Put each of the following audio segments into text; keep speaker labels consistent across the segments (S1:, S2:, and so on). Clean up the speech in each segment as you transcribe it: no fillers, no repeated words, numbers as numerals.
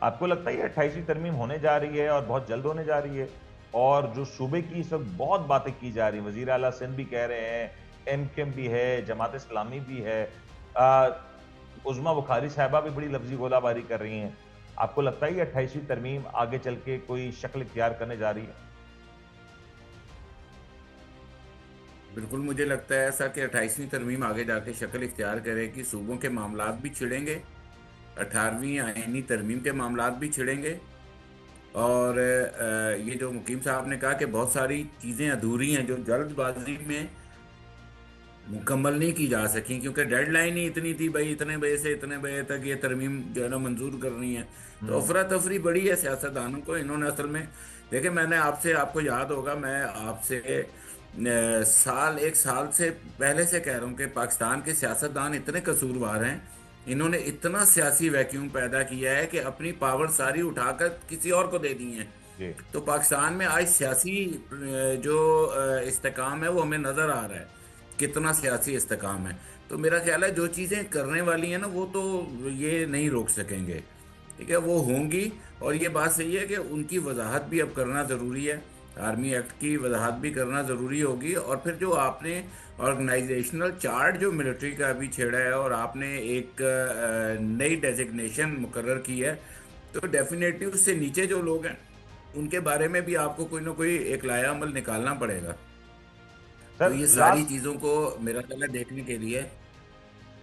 S1: آپ کو لگتا ہے یہ 28ویں ترمیم ہونے جا رہی ہے اور بہت جلد ہونے جا رہی ہے؟ اور جو صوبے کی اس وقت بہت باتیں کی جا رہی ہیں، وزیر اعلیٰ سندھ بھی کہہ رہے ہیں، ایم کیم بھی ہے، جماعت اسلامی بھی ہے، عظمیٰ بخاری صاحبہ بھی بڑی لفظی گولہ باری کر رہی ہیں، آپ کو لگتا ہے یہ 28ویں ترمیم آگے چل کے کوئی شکل اختیار کرنے جا رہی ہے؟
S2: بالکل مجھے لگتا ہے ایسا کہ 28ویں ترمیم آگے جا کے شکل اختیار کرے کہ صوبوں کے معاملات بھی چھڑیں گے، 18ویں آئینی ترمیم کے معاملات بھی چھڑیں گے، اور یہ جو مقیم صاحب نے کہا کہ بہت ساری چیزیں ادھوری ہیں جو جلد بازی میں مکمل نہیں کی جا سکیں کیونکہ ڈیڈ لائن ہی اتنی تھی، بھائی اتنے بجے سے اتنے بجے تک یہ ترمیم جو ہے نا منظور کرنی ہے، تو
S1: ہوں
S2: افراتفری بڑی ہے سیاستدانوں کو، انہوں نے اصل میں دیکھیں میں نے آپ کو یاد ہوگا، میں آپ سے ایک سال سے پہلے سے کہہ رہا ہوں کہ پاکستان کے سیاستدان اتنے قصوروار ہیں، انہوں نے اتنا سیاسی ویکیوم پیدا کیا ہے کہ اپنی پاور ساری اٹھا کر کسی اور کو دے دی ہیں،
S1: جی
S2: تو پاکستان میں آج سیاسی جو استحکام ہے وہ ہمیں نظر آ رہا ہے، کتنا سیاسی استحکام ہے، تو میرا خیال ہے جو چیزیں کرنے والی ہیں نا وہ تو یہ نہیں روک سکیں گے، ٹھیک ہے وہ ہوں گی، اور یہ بات صحیح ہے کہ ان کی وضاحت بھی اب کرنا ضروری ہے، آرمی ایکٹ کی وضاحت بھی کرنا ضروری ہوگی، اور پھر جو آپ نے آرگنائزیشنل چارٹ جو ملٹری کا ابھی چھیڑا ہے اور آپ نے ایک نئی ڈیزگنیشن مقرر کی ہے، تو ڈیفینیٹلی اس سے نیچے جو لوگ ہیں ان کے بارے میں بھی آپ کو کوئی نہ کوئی ایک لائحہ عمل نکالنا پڑے گا، تو
S1: سر
S2: یہ ساری
S1: لاسٹ
S2: چیزوں کو میرا خیال ہے دیکھنے کے لیے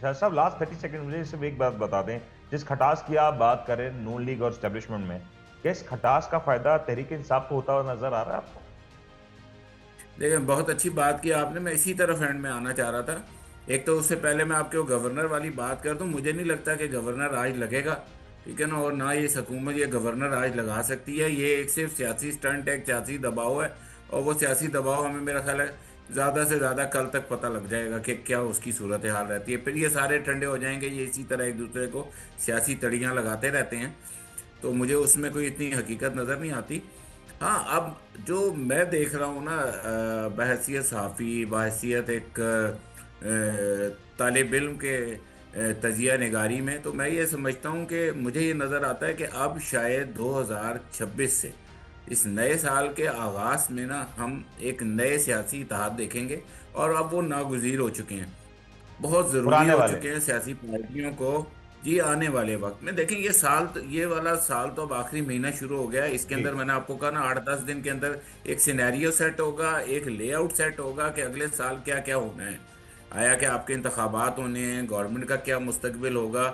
S1: صاحب لاسٹ 30 سیکنڈ مجھے صرف ایک بات بتا دیں، جس کھٹاس کی آپ بات کریں نون لیگ اور اسٹیبلشمنٹ میں، کیا اس کھٹاس کا فائدہ تحریک انصاف کو ہوتا ہوا نظر آ رہا ہے آپ کو؟
S2: دیکھیں بہت اچھی بات کی آپ نے، میں اسی طرف اینڈ میں آنا چاہ رہا تھا، ایک تو اس سے پہلے میں آپ کے گورنر والی بات کر دوں، مجھے نہیں لگتا کہ گورنر آج لگے گا، ٹھیک ہے نا، اور نہ یہ حکومت یہ گورنر آج لگا سکتی ہے، یہ ایک صرف سیاسی سٹنٹ ہے، ایک سیاسی دباؤ ہے، اور وہ سیاسی دباؤ ہمیں میرا خیال ہے زیادہ سے زیادہ کل تک پتہ لگ جائے گا کہ کیا اس کی صورتحال رہتی ہے، پھر یہ سارے ٹھنڈے ہو جائیں گے، یہ اسی طرح ایک دوسرے کو سیاسی تڑیاں لگاتے رہتے ہیں، تو مجھے اس میں کوئی اتنی حقیقت نظر نہیں آتی۔ ہاں اب جو میں دیکھ رہا ہوں نا، بحیثیت صحافی، بحیثیت ایک طالب علم کے تجزیہ نگاری میں، تو میں یہ سمجھتا ہوں کہ مجھے یہ نظر آتا ہے کہ اب شاید 2026 سے اس نئے سال کے آغاز میں نا ہم ایک نئے سیاسی اتحاد دیکھیں گے، اور اب وہ ناگزیر ہو چکے ہیں، بہت ضروری
S1: پرانے
S2: ہو
S1: والے
S2: چکے ہیں سیاسی پارٹیوں کو، جی آنے والے وقت میں دیکھیں یہ والا سال تو اب آخری مہینہ شروع ہو گیا ہے، اس کے
S1: جی
S2: اندر میں نے آپ کو کہا نا 8-10 دن کے اندر ایک سینیریو سیٹ ہوگا، ایک لے آؤٹ سیٹ ہوگا کہ اگلے سال کیا کیا ہونا ہے، آیا کہ آپ کے انتخابات ہونے ہیں، گورنمنٹ کا کیا مستقبل ہوگا،